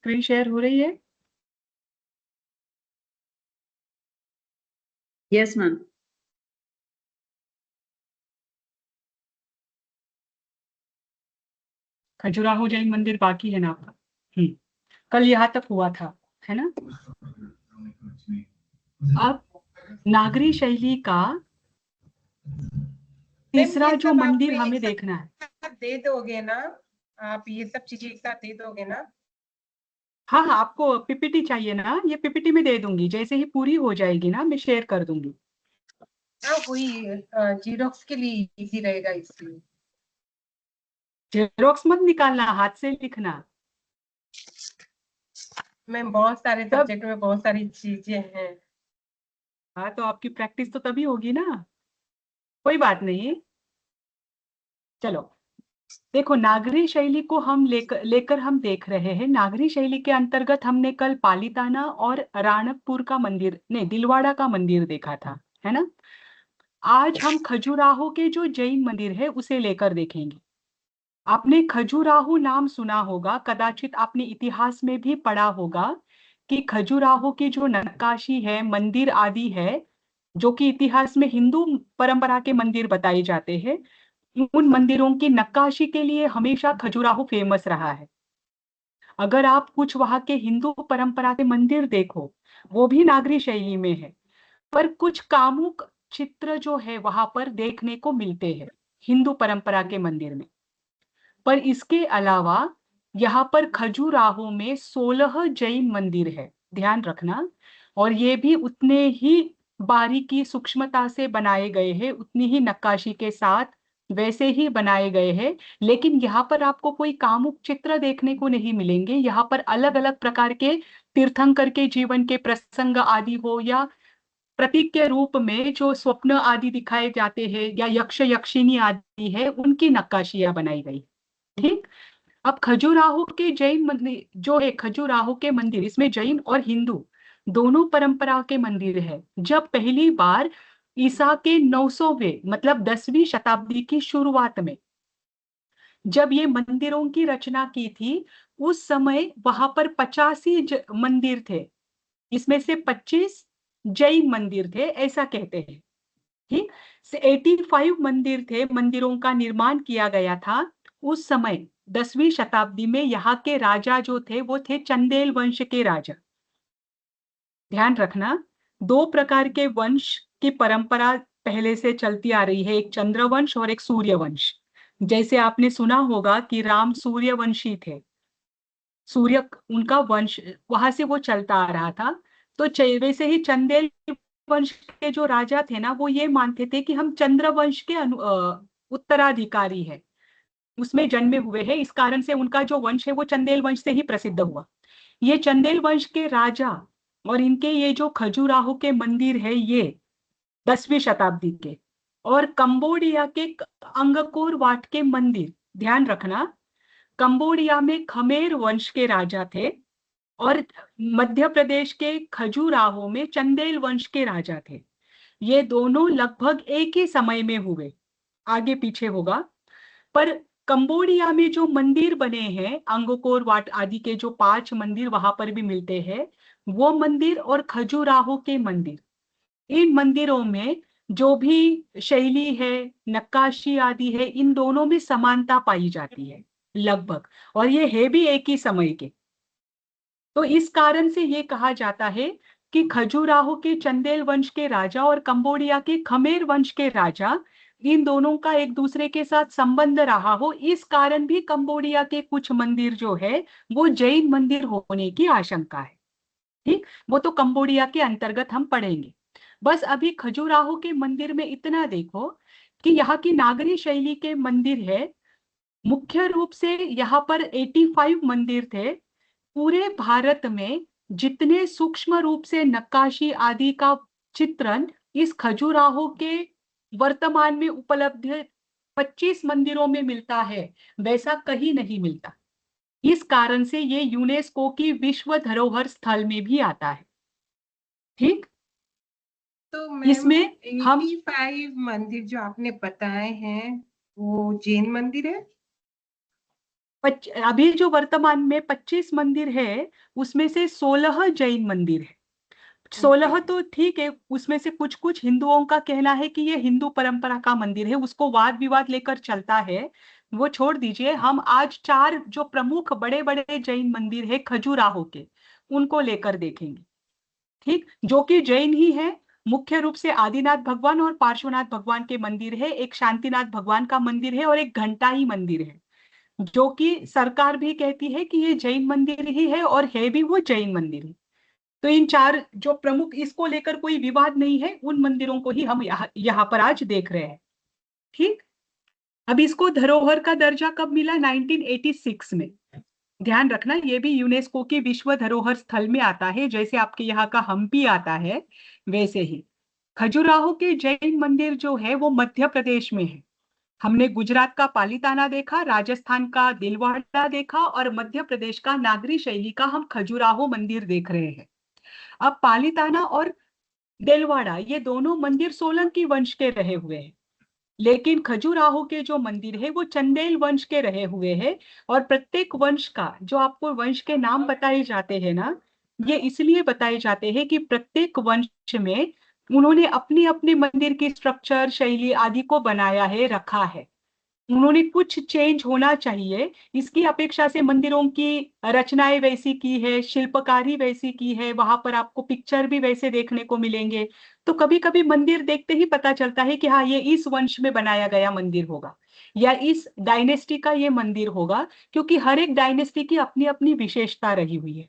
Screen share हो रही है? Yes ma'am. खजुराहो जैन मंदिर बाकी है ना आपका? कल यहाँ तक हुआ था, है ना? अब नागरी शैली का मैम तीसरा ये जो सब आप मंदिर एक हमें देखना है। साथ दे दोगे ना? आप ये सब चीजें एक साथ दे दोगे ना? हाँ हाँ, आपको पीपीटी चाहिए ना? ये पीपीटी में दे दूंगी, जैसे ही पूरी हो जाएगी ना मैं शेयर कर दूंगी। हाँ वही जीरोक्स के लिए इजी रहेगा इसलिए। जेरोक्स मत निकालना, हाथ से लिखना। मैम बहुत सारे तब सब्जेक्ट में बहुत सारी चीजें हैं। हाँ, तो आपकी प्रैक्टिस तो तभी होगी ना। कोई बात नहीं, चलो। देखो, नागरी शैली को हम लेकर हम देख रहे हैं। नागरी शैली के अंतर्गत हमने कल पालीताना और राणकपुर का मंदिर, नहीं, दिलवाड़ा का मंदिर देखा था, है ना? आज हम खजुराहो के जो जैन मंदिर है उसे लेकर देखेंगे। आपने खजुराहो नाम सुना होगा, कदाचित आपने इतिहास में भी पढ़ा होगा कि खजुराहो की जो नक्काशी है, मंदिर आदि है, जो कि इतिहास में हिंदू परंपरा के मंदिर बताए जाते हैं, उन मंदिरों की नक्काशी के लिए हमेशा खजुराहो फेमस रहा है। अगर आप कुछ वहां के हिंदू परंपरा के मंदिर देखो, वो भी नागरी शैली में है, पर कुछ कामुक चित्र जो है वहां पर देखने को मिलते हैं हिंदू परंपरा के मंदिर में। पर इसके अलावा यहाँ पर खजुराहो में 16 जैन मंदिर है, ध्यान रखना। और ये भी उतने ही बारीकी सूक्ष्मता से बनाए गए हैं, उतनी ही नक्काशी के साथ वैसे ही बनाए गए हैं। लेकिन यहाँ पर आपको कोई कामुक चित्र देखने को नहीं मिलेंगे। यहाँ पर अलग अलग प्रकार के तीर्थंकर के जीवन के प्रसंग आदि हो, या प्रतीक के रूप में जो स्वप्न आदि दिखाए जाते हैं, या यक्ष यक्षिणी आदि है, उनकी नक्काशियां बनाई गई। ठीक। अब खजुराहो के जैन मंदिर जो है, खजुराहो के मंदिर, इसमें जैन और हिंदू दोनों परंपरा के मंदिर है। जब पहली बार ईसा के 900वें मतलब 10वीं शताब्दी की शुरुआत में जब ये मंदिरों की रचना की थी, उस समय वहां पर 85 मंदिर थे। इसमें से 25 जैन मंदिर थे, ऐसा कहते हैं। ठीक। से 85 मंदिर थे, मंदिरों का निर्माण किया गया था उस समय। 10वीं शताब्दी में यहाँ के राजा जो थे वो थे चंदेल वंश के राजा। ध्यान रखना, दो प्रकार के वंश की परंपरा पहले से चलती आ रही है, एक चंद्रवंश और एक सूर्यवंश। जैसे आपने सुना होगा कि राम सूर्यवंशी थे, सूर्य उनका वंश, वहां से वो चलता आ रहा था। तो वैसे ही चंदेल वंश के जो राजा थे ना, वो ये मानते थे कि हम चंद्र वंश के उत्तराधिकारी है, उसमें जन्मे हुए हैं। इस कारण से उनका जो वंश है वो चंदेल वंश से ही प्रसिद्ध हुआ। ये चंदेल वंश के राजा और इनके ये जो खजुराहो के मंदिर है, ये 10वीं शताब्दी के। और कंबोडिया के अंगकोर वाट के मंदिर, ध्यान रखना, कंबोडिया में खमेर वंश के राजा थे, और मध्य प्रदेश के खजुराहो में चंदेल वंश के राजा थे। ये दोनों लगभग एक ही समय में हुए, आगे पीछे होगा। पर कंबोडिया में जो मंदिर बने हैं, अंगकोर वाट आदि के जो 5 मंदिर वहां पर भी मिलते हैं, वो मंदिर और खजुराहो के मंदिर, इन मंदिरों में जो भी शैली है, नक्काशी आदि है, इन दोनों में समानता पाई जाती है लगभग। और ये है भी एक ही समय के। तो इस कारण से ये कहा जाता है कि खजुराहो के चंदेल वंश के राजा और कंबोडिया के खमेर वंश के राजा, इन दोनों का एक दूसरे के साथ संबंध रहा हो। इस कारण भी कंबोडिया के कुछ मंदिर जो है वो जैन मंदिर होने की आशंका है। ठीक। वो तो कंबोडिया के अंतर्गत हम पढ़ेंगे। बस अभी खजुराहो के मंदिर में इतना देखो कि यहाँ की नागरी शैली के मंदिर है। मुख्य रूप से यहाँ पर 85 मंदिर थे। पूरे भारत में जितने सूक्ष्म रूप से नक्काशी आदि का चित्रण इस खजुराहो के वर्तमान में उपलब्ध 25 मंदिरों में मिलता है, वैसा कहीं नहीं मिलता। इस कारण से ये यूनेस्को की विश्व धरोहर स्थल में भी आता है। ठीक। तो मैम इसमें हम 85 मंदिर जो आपने बताए हैं वो जैन मंदिर है? अभी जो वर्तमान में 25 मंदिर है उसमें से 16 जैन मंदिर है। 16 तो ठीक है, उसमें से कुछ कुछ हिंदुओं का कहना है कि ये हिंदू परंपरा का मंदिर है, उसको वाद विवाद लेकर चलता है, वो छोड़ दीजिए। हम आज 4 जो प्रमुख बड़े बड़े जैन मंदिर है खजुराहो के, उनको लेकर देखेंगे। ठीक, जो कि जैन ही है। मुख्य रूप से आदिनाथ भगवान और पार्श्वनाथ भगवान के मंदिर है, एक शांतिनाथ भगवान का मंदिर है और एक घंटाई मंदिर है, जो कि सरकार भी कहती है कि ये जैन मंदिर ही है और है भी वो जैन मंदिर है। तो इन 4 जो प्रमुख, इसको लेकर कोई विवाद नहीं है, उन मंदिरों को ही हम यहाँ पर आज देख रहे हैं। ठीक, अब इसको धरोहर का दर्जा कब मिला? 1986 में। ध्यान रखना, ये भी यूनेस्को की विश्व धरोहर स्थल में आता है, जैसे आपके यहाँ का हम्पी आता है वैसे ही। खजुराहो के जैन मंदिर जो है वो मध्य प्रदेश में है। हमने गुजरात का पालीताना देखा, राजस्थान का दिलवाड़ा देखा और मध्य प्रदेश का नागरी शैली का हम खजुराहो मंदिर देख रहे हैं। अब पालीताना और दिलवाड़ा ये दोनों मंदिर सोलंकी वंश के रहे हुए हैं, लेकिन खजुराहो के जो मंदिर है वो चंदेल वंश के रहे हुए हैं। और प्रत्येक वंश का जो आपको वंश के नाम बताए जाते हैं ना, ये इसलिए बताए जाते हैं कि प्रत्येक वंश में उन्होंने अपनी अपनी मंदिर की स्ट्रक्चर शैली आदि को बनाया है, रखा है। उन्होंने कुछ चेंज होना चाहिए इसकी अपेक्षा से मंदिरों की रचनाएं वैसी की है, शिल्पकारी वैसी की है, वहां पर आपको पिक्चर भी वैसे देखने को मिलेंगे। तो कभी कभी मंदिर देखते ही पता चलता है कि हाँ ये इस वंश में बनाया गया मंदिर होगा या इस डायनेस्टी का ये मंदिर होगा, क्योंकि हर एक डायनेस्टी की अपनी अपनी विशेषता रही हुई है।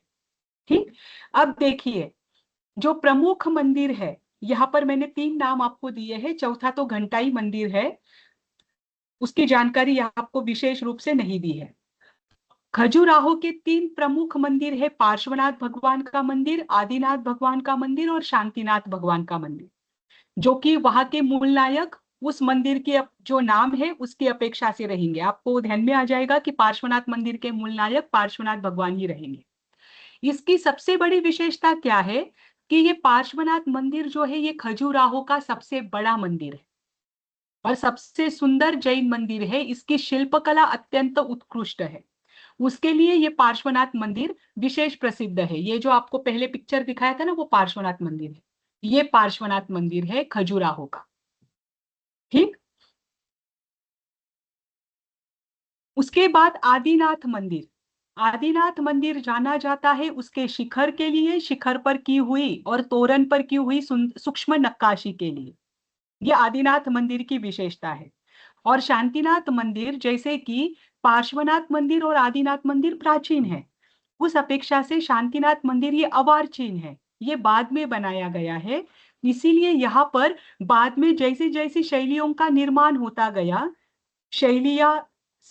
ठीक, अब देखिए जो प्रमुख मंदिर है, यहाँ पर मैंने 3 नाम आपको दिए हैं, चौथा तो घंटाई मंदिर है, उसकी जानकारी यहाँ आपको विशेष रूप से नहीं दी है। खजुराहो के 3 प्रमुख मंदिर है, पार्श्वनाथ भगवान का मंदिर, आदिनाथ भगवान का मंदिर और शांतिनाथ भगवान का मंदिर, जो कि वहां के मूल नायक उस मंदिर के जो नाम है उसकी अपेक्षा से रहेंगे। आपको ध्यान में आ जाएगा कि पार्श्वनाथ मंदिर के मूल नायक पार्श्वनाथ भगवान ही रहेंगे। इसकी सबसे बड़ी विशेषता क्या है कि ये पार्श्वनाथ मंदिर जो है ये खजुराहो का सबसे बड़ा मंदिर है और सबसे सुंदर जैन मंदिर है। इसकी शिल्पकला अत्यंत उत्कृष्ट है, उसके लिए ये पार्श्वनाथ मंदिर विशेष प्रसिद्ध है। ये जो आपको पहले पिक्चर दिखाया था ना, वो पार्श्वनाथ मंदिर है, ये पार्श्वनाथ मंदिर है खजुराहो का। ठीक, उसके बाद आदिनाथ मंदिर। आदिनाथ मंदिर जाना जाता है उसके शिखर के लिए, शिखर पर की हुई और तोरण पर की हुई सूक्ष्म नक्काशी के लिए। यह आदिनाथ मंदिर की विशेषता है। और शांतिनाथ मंदिर, जैसे कि पार्श्वनाथ मंदिर और आदिनाथ मंदिर प्राचीन है, उस अपेक्षा से शांतिनाथ मंदिर ये अवार्चीन है, ये बाद में बनाया गया है। इसीलिए यहाँ पर बाद में जैसे जैसे शैलियों का निर्माण होता गया, शैलियां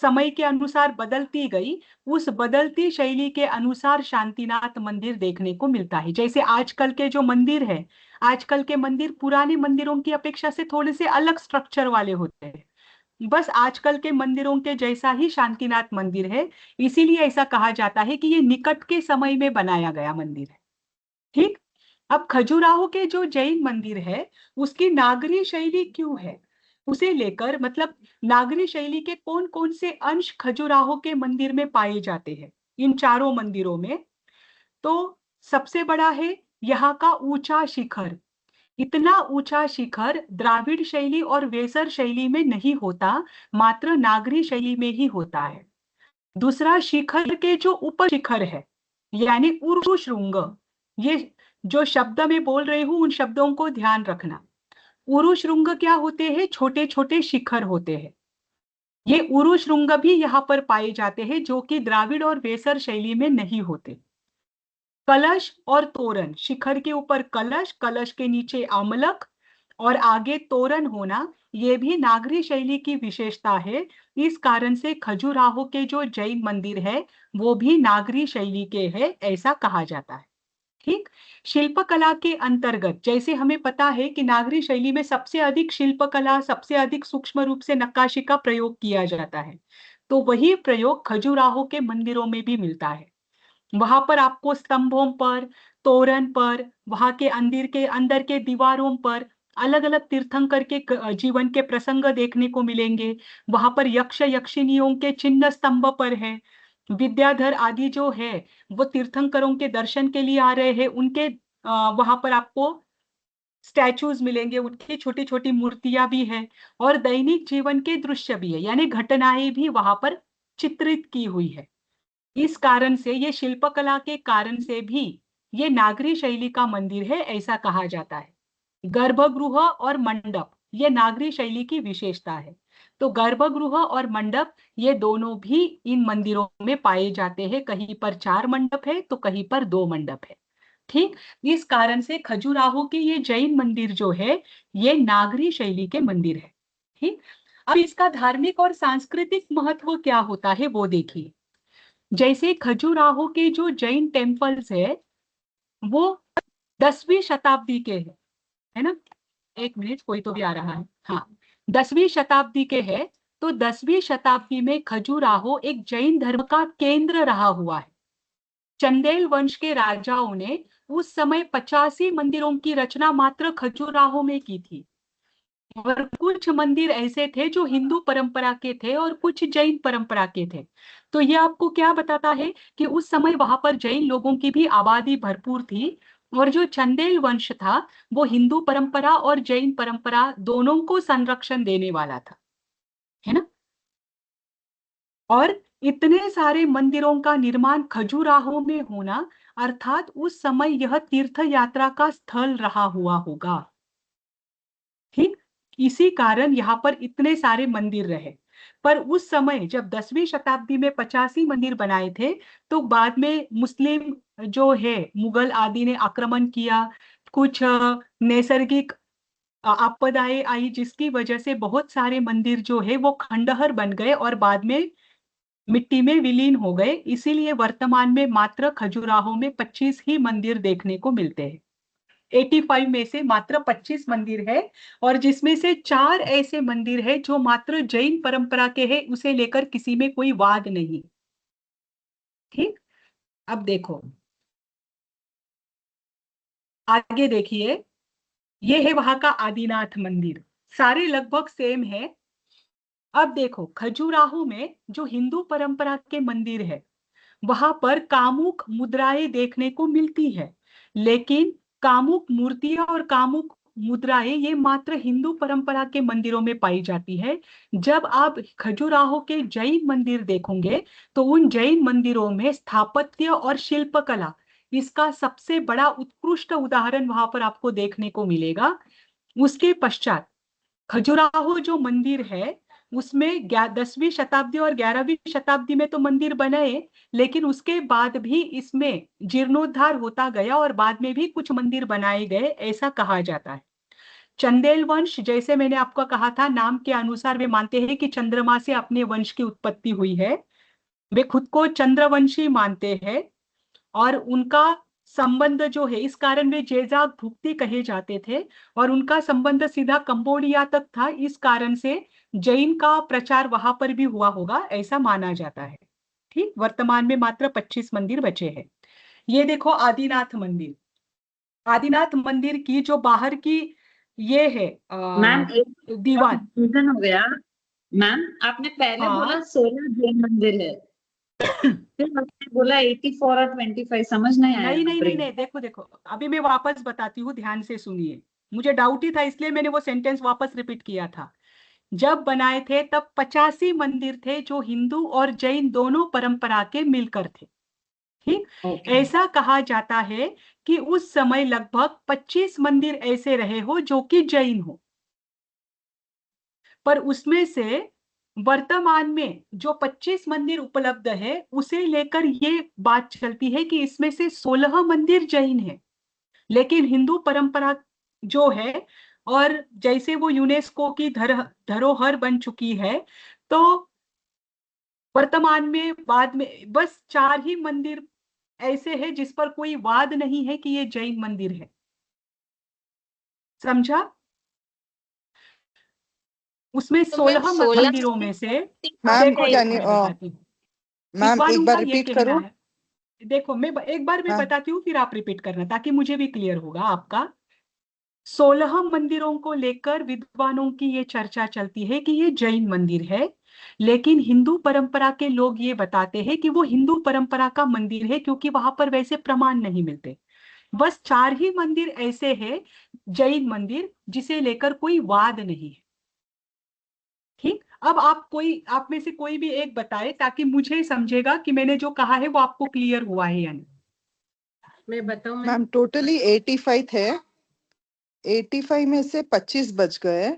समय के अनुसार बदलती गई, उस बदलती शैली के अनुसार शांतिनाथ मंदिर देखने को मिलता है। जैसे आजकल के जो मंदिर है, आजकल के मंदिर पुराने मंदिरों की अपेक्षा से थोड़े से अलग स्ट्रक्चर वाले होते हैं, बस आजकल के मंदिरों के जैसा ही शांतिनाथ मंदिर है। इसीलिए ऐसा कहा जाता है कि ये निकट के समय में बनाया गया मंदिर है। ठीक, अब खजुराहो के जो जैन मंदिर है उसकी नागरी शैली क्यों है, उसे लेकर मतलब नागरी शैली के कौन कौन से अंश खजुराहो के मंदिर में पाए जाते हैं इन चारों मंदिरों में। तो सबसे बड़ा है यहाँ का ऊंचा शिखर। इतना ऊंचा शिखर द्राविड़ शैली और वेसर शैली में नहीं होता, मात्र नागरी शैली में ही होता है। दूसरा, शिखर के जो ऊपर शिखर है यानी उर्वु श्रृंग, ये जो शब्द मैं बोल रही हूं उन शब्दों को ध्यान रखना। उरु श्रृंग क्या होते हैं? छोटे छोटे शिखर होते हैं। ये उरु श्रृंग भी यहाँ पर पाए जाते हैं, जो कि द्राविड़ और वेसर शैली में नहीं होते। कलश और तोरण, शिखर के ऊपर कलश, कलश के नीचे आमलक और आगे तोरण होना, ये भी नागरी शैली की विशेषता है। इस कारण से खजुराहो के जो जैन मंदिर है वो भी नागरी शैली के हैं, ऐसा कहा जाता है। ठीक, शिल्पकला के अंतर्गत जैसे हमें पता है कि नागरी शैली में सबसे अधिक शिल्पकला, सबसे अधिक सूक्ष्म रूप से नक्काशी का प्रयोग किया जाता है, तो वही प्रयोग खजुराहो के मंदिरों में भी मिलता है। वहां पर आपको स्तंभों पर, तोरण पर, वहां के अंदर के दीवारों पर अलग अलग तीर्थंकर के जीवन के प्रसंग देखने को मिलेंगे। वहां पर यक्ष यक्षिनियों के चिन्ह स्तंभ पर है। विद्याधर आदि जो है वो तीर्थंकरों के दर्शन के लिए आ रहे हैं, उनके वहां पर आपको स्टैचूज मिलेंगे, उनकी छोटी छोटी मूर्तियां भी हैं, और दैनिक जीवन के दृश्य भी है, यानी घटनाएं भी वहां पर चित्रित की हुई है। इस कारण से ये शिल्पकला के कारण से भी ये नागरी शैली का मंदिर है ऐसा कहा जाता है। गर्भगृह और मंडप ये नागरी शैली की विशेषता है। तो गर्भगृह और मंडप ये दोनों भी इन मंदिरों में पाए जाते हैं। कहीं पर 4 मंडप है तो कहीं पर 2 मंडप है। ठीक, इस कारण से खजुराहो के ये जैन मंदिर जो है ये नागरी शैली के मंदिर है। ठीक, अब इसका धार्मिक और सांस्कृतिक महत्व क्या होता है वो देखिए। जैसे खजुराहो के जो जैन टेम्पल्स है वो 10वीं शताब्दी के है ना। एक मिनट, कोई तो भी आ रहा है। हाँ, 10वीं शताब्दी के हैं। तो 10वीं शताब्दी में खजुराहो एक जैन धर्म का केंद्र रहा हुआ है। चंदेल वंश के राजाओं ने उस समय 85 मंदिरों की रचना मात्र खजुराहो में की थी। और कुछ मंदिर ऐसे थे जो हिंदू परंपरा के थे और कुछ जैन परंपरा के थे। तो ये आपको क्या बताता है कि उस समय वहां पर जैन लोगों की भी आबादी भरपूर थी। और जो चंदेल वंश था वो हिंदू परंपरा और जैन परंपरा दोनों को संरक्षण देने वाला था, है ना। और इतने सारे मंदिरों का निर्माण खजुराहो में होना अर्थात उस समय यह तीर्थ यात्रा का स्थल रहा हुआ होगा। ठीक, इसी कारण यहाँ पर इतने सारे मंदिर रहे। पर उस समय जब 10वीं शताब्दी में 85 मंदिर बनाए थे तो बाद में मुस्लिम जो है मुगल आदि ने आक्रमण किया। कुछ नैसर्गिक आपदाएं आई जिसकी वजह से बहुत सारे मंदिर जो है वो खंडहर बन गए और बाद में मिट्टी में विलीन हो गए। इसीलिए वर्तमान में मात्र खजुराहो में 25 ही मंदिर देखने को मिलते हैं। 85 में से मात्र 25 मंदिर है, और जिसमें से 4 ऐसे मंदिर है जो मात्र जैन परंपरा के हैं, उसे लेकर किसी में कोई वाद नहीं। ठीक, अब देखो आगे देखिए, ये है वहां का आदिनाथ मंदिर। सारे लगभग सेम है। अब देखो खजुराहो में जो हिंदू परंपरा के मंदिर है वहां पर कामुक मुद्राएं देखने को मिलती है। लेकिन कामुक मूर्तियां और कामुक मुद्राएं ये मात्र हिंदू परंपरा के मंदिरों में पाई जाती है। जब आप खजुराहो के जैन मंदिर देखोगे तो उन जैन मंदिरों में स्थापत्य और शिल्पकला इसका सबसे बड़ा उत्कृष्ट उदाहरण वहां पर आपको देखने को मिलेगा। उसके पश्चात खजुराहो जो मंदिर है उसमें 10वीं शताब्दी और 11वीं शताब्दी में तो मंदिर बने, लेकिन उसके बाद भी इसमें जीर्णोद्धार होता गया और बाद में भी कुछ मंदिर बनाए गए ऐसा कहा जाता है। चंदेल वंश, जैसे मैंने आपको कहा था, नाम के अनुसार वे मानते हैं कि चंद्रमा से अपने वंश की उत्पत्ति हुई है। वे खुद को चंद्रवंशी मानते हैं और उनका संबंध जो है इस कारण वे जेजाग भुक्ति कहे जाते थे। और उनका संबंध सीधा कंबोडिया तक था, इस कारण से जैन का प्रचार वहां पर भी हुआ होगा ऐसा माना जाता है। ठीक, वर्तमान में मात्र 25 मंदिर बचे हैं। ये देखो आदिनाथ मंदिर। आदिनाथ मंदिर की जो बाहर की ये है मैम एक दीवार। कंफ्यूजन हो गया। मैम आपने पहले हाँ बोला 16 जैन मंदिर है, फिर आपने बोला 84 और 25, समझ नहीं आया नहीं नहीं नहीं ब्रेक। नहीं, देखो देखो अभी मैं वापस बताती हूँ, ध्यान से सुनिए। मुझे डाउट ही था इसलिए मैंने वो सेंटेंस वापस रिपीट किया था। जब बनाए थे तब 85 मंदिर थे जो हिंदू और जैन दोनों परंपरा के मिलकर थे। ठीक, ओके। ऐसा कहा जाता है कि उस समय लगभग 25 मंदिर ऐसे रहे हो जो कि जैन हो। पर उसमें से वर्तमान में जो 25 मंदिर उपलब्ध है उसे लेकर ये बात चलती है कि इसमें से 16 मंदिर जैन है। लेकिन हिंदू परंपरा जो है और जैसे वो यूनेस्को की धरोहर बन चुकी है तो वर्तमान में बाद में बस 4 ही मंदिर ऐसे हैं जिस पर कोई वाद नहीं है कि ये जैन मंदिर है। समझा? उसमें तो मैम 16 16 मंदिरों में से मैम देखो क्या देखो नहीं मैं बताती हूँ। मैम एक उनका बार ये रिपीट कहना करो। है। देखो मैं एक बार मैं हाँ बताती हूँ फिर आप रिपीट करना ताकि मुझे भी क्लियर होगा आपका। 16 मंदिरों को लेकर विद्वानों की ये चर्चा चलती है कि ये जैन मंदिर है, लेकिन हिंदू परंपरा के लोग ये बताते हैं कि वो हिंदू परंपरा का मंदिर है, क्योंकि वहां पर वैसे प्रमाण नहीं मिलते। बस 4 ही मंदिर ऐसे हैं जैन मंदिर जिसे लेकर कोई वाद नहीं है। ठीक, अब आप में से कोई भी एक बताए ताकि मुझे समझेगा कि मैंने जो कहा है वो आपको क्लियर हुआ है या नहीं। मैं बताऊं मैम टोटली 85 थे, 85 में से 25 बच गए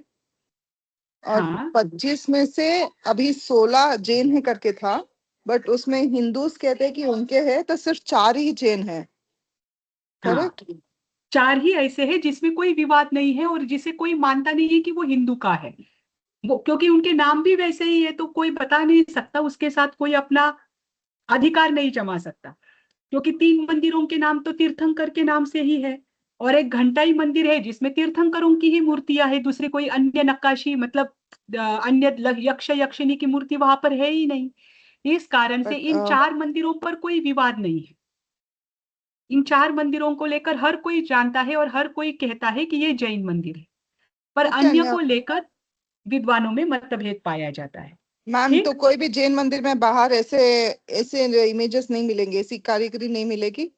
और हाँ 25 में से अभी 16 जैन है करके था, बट उसमें हिंदूज कहते हैं कि उनके हैं, तो सिर्फ 4 ही जैन है। हाँ, करेक्ट? 4 ही ऐसे हैं जिसमें कोई विवाद नहीं है और जिसे कोई मानता नहीं है कि वो हिंदू का है। वो क्योंकि उनके नाम भी वैसे ही है तो कोई बता नहीं सकता, उसके साथ कोई अपना अधिकार नहीं जमा सकता, क्योंकि 3 मंदिरों के नाम तो तीर्थंकर के नाम से ही है, और एक घंटाई मंदिर है जिसमें तीर्थंकरों की ही मूर्तियां है, दूसरी कोई अन्य नक्काशी मतलब अन्य यक्ष यक्षिणी की मूर्ति वहां पर है ही नहीं। इस कारण से बट इन 4 मंदिरों पर कोई विवाद नहीं है। इन 4 मंदिरों को लेकर हर कोई जानता है और हर कोई कहता है कि ये जैन मंदिर है, पर ओके अन्य को लेकर विद्वानों में मतभेद पाया जाता है। मैम, ठीक, तो कोई भी जैन मंदिर में बाहर ऐसे ऐसे इमेजेस नहीं मिलेंगे, ऐसी कारीगरी नहीं मिलेगी?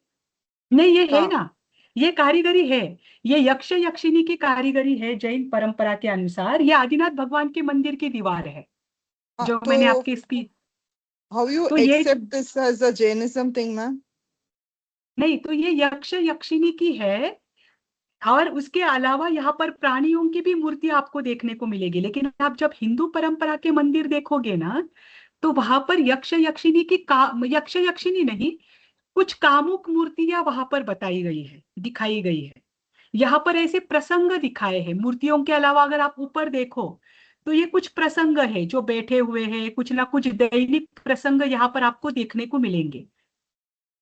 नहीं ये है हाँ ना, ये कारीगरी है, ये यक्ष यक्षिणी की कारीगरी है जैन परंपरा के अनुसार। ये आदिनाथ भगवान के मंदिर की दीवार है हाँ, जो मैंने तो आपकी स्पीच। हाउ यू तो ये accept this as a Jainism thing ma'am? नहीं, तो ये यक्ष यक्षिणी की है, और उसके अलावा यहाँ पर प्राणियों की भी मूर्ति आपको देखने को मिलेगी। लेकिन आप जब हिंदू परंपरा के मंदिर देखोगे ना, तो वहां पर यक्ष यक्षिणी यक्ष यक्षिणी नहीं, कुछ कामुक मूर्तियां वहां पर बताई गई है, दिखाई गई है। यहाँ पर ऐसे प्रसंग दिखाए हैं मूर्तियों के अलावा। अगर आप ऊपर देखो तो ये कुछ प्रसंग है जो बैठे हुए हैं, कुछ ना कुछ दैनिक प्रसंग यहाँ पर आपको देखने को मिलेंगे।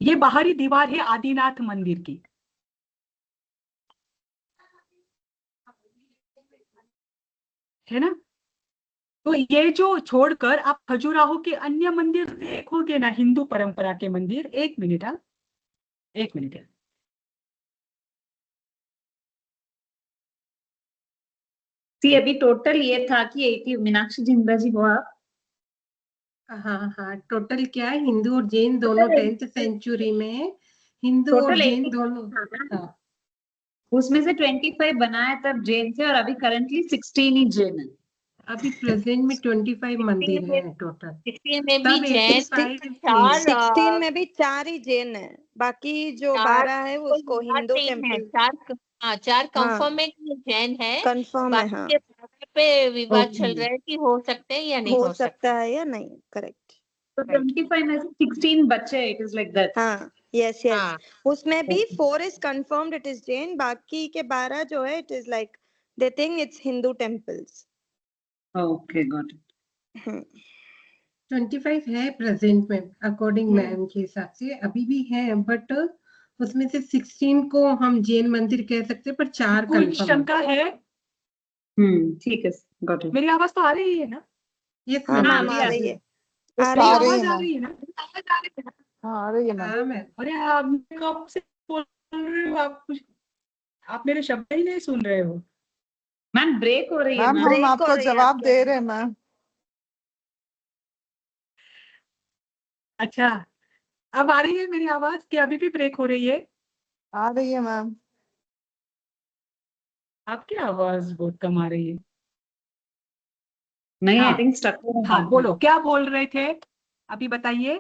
ये बाहरी दीवार है आदिनाथ मंदिर की, है ना। तो ये जो छोड़कर आप खजुराहो के अन्य मंदिर देखोगे ना, हिंदू परंपरा के मंदिर, एक मिनट, हाँ एक मिनट। सी अभी टोटल ये था कि 80 मीनाक्षी जिंदा जी हुआ। हाँ हाँ, टोटल क्या है, हिंदू और जैन दोनों 10th सेंचुरी में हिंदू और टोटल जैन 80 दोनों। था ना? हाँ, उसमें से 25 बनाया तब जैन से, और अभी करंटली 16 ही जैन है। अभी प्रेजेंट में 25 मंदिर में हैं टोटल। 16 में भी तब जैन 85 चार 16 में भी 4 ही जैन है, बाकी जो 12 है उसको हिंदू नहीं है, टेम्पल। चार हाँ कंफर्म है कि जैन है। कंफर्म है, बाकी हाँ के बारह पे विवाद Okay. चल रहा है कि हो सकते हैं या नहीं हो हो सकते। सकता है या नहीं, करेक्ट। तो 25 में से 16 बचे, इट इज लाइक दैट। हाँ यस यस, हाँ, उसमें भी 4 is confirmed it is Jain, बाकी के 12 जो है it is like they think it's Hindu temples. Okay got it. 25 है प्रेजेंट में अकॉर्डिंग मैम के हिसाब से, अभी भी है, बट उसमें से 16 को हम जैन मंदिर कह सकते हैं, पर 4 कोई कंफर्म शंका है? ठीक है, गॉट इट। मेरी आवाज तो आ रही है ना? यस हाँ मैम, मैम हाँ, आ रही है, आ आ मेरी रही है। रही आवाज है आ मैम। रही है ना? आवाज आ रही है ना? हाँ, आ रही है मैम। हाँ मैम। अरे आप कब से बोल रहे हो, आप कुछ, आप मेरे शब्द ही नहीं सुन रहे हो। मैम ब्रेक हो रही है मैम मैम। हम ब्रेक हो आपको रही है जवाब आपकी दे रहे हैं मैम। अच्छा, अब आ रही है मेरी आवाज कि अभी भी ब्रेक हो रही है? आ रही है मैम। आपकी आवाज बहुत कम आ रही है। नहीं, आई हाँ थिंक स्टक हो हाँ, बोलो क्या बोल रहे थे, अभी बताइए,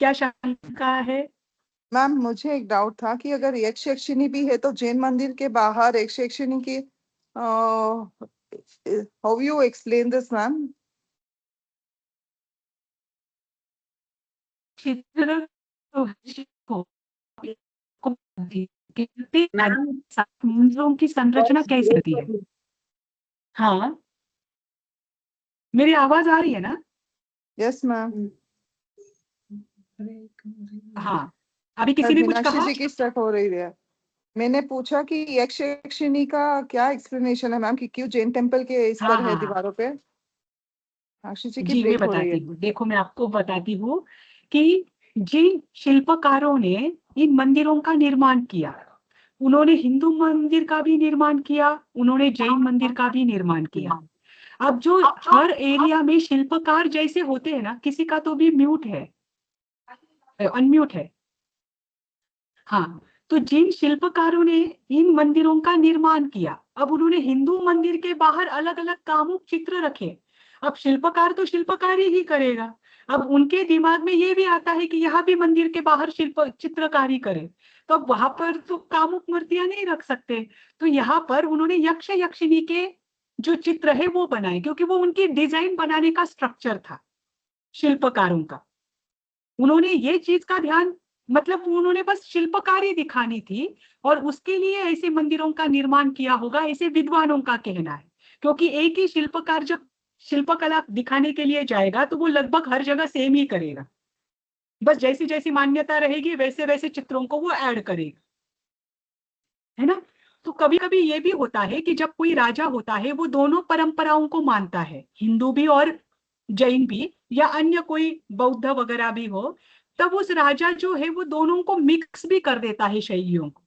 क्या शंका है? मैम मुझे एक डाउट था कि अगर यक्ष यक्षिणी भी है तो जैन मंदिर के बाहर यक्ष यक्षिणी की how you explain this ma'am? चित्र मैम। मंदिरों की संरचना कैसी होती है? हाँ, मेरी आवाज आ रही है ना? Yes ma'am. हाँ, अभी किसी ने कुछ मीनाक्षी कहा? जी की स्टक हो रही है। मैंने पूछा कि यक्ष यक्षिणी का क्या एक्सप्लेनेशन है मैम, कि क्यों जैन टेम्पल के इस हाँ पर है हाँ हाँ, दीवारों पे? मीनाक्षी जी की जी मैं ब्रेक हो रही है। बताती हूँ, देखो मैं आपको बताती हूँ कि जिन शिल्पकारों ने इन मंदिरों का निर्माण किया उन्होंने हिंदू मंदिर का भी निर्माण किया, उन्होंने जैन मंदिर का भी निर्माण किया। अब जो हर एरिया में शिल्पकार जैसे होते हैं ना, किसी का तो भी म्यूट है, अनम्यूट है। हाँ, तो जिन शिल्पकारों ने इन मंदिरों का निर्माण किया, अब उन्होंने हिंदू मंदिर के बाहर अलग अलग कामुक चित्र रखे। अब शिल्पकार तो शिल्पकारी ही करेगा। अब उनके दिमाग में ये भी आता है कि यहाँ भी मंदिर के बाहर शिल्प चित्रकारी करे, तो अब वहां पर तो कामुक मूर्तियां नहीं रख सकते। तो यहाँ पर उन्होंने यक्ष यक्षिणी के जो चित्र है वो बनाए, क्योंकि वो उनकी डिजाइन बनाने का स्ट्रक्चर था शिल्पकारों का। उन्होंने ये चीज का ध्यान, मतलब उन्होंने बस शिल्पकारी दिखानी थी, और उसके लिए ऐसे मंदिरों का निर्माण किया होगा, ऐसे विद्वानों का कहना है। क्योंकि एक ही शिल्पकार जब शिल्पकला दिखाने के लिए जाएगा तो वो लगभग हर जगह सेम ही करेगा, बस जैसी जैसी मान्यता रहेगी वैसे वैसे चित्रों को वो ऐड करेगा, है ना। तो कभी कभी ये भी होता है कि जब कोई राजा होता है वो दोनों परंपराओं को मानता है, हिंदू भी और जैन भी, या अन्य कोई बौद्ध वगैरह भी हो, तब उस राजा जो है वो दोनों को मिक्स भी कर देता है शैलियों को।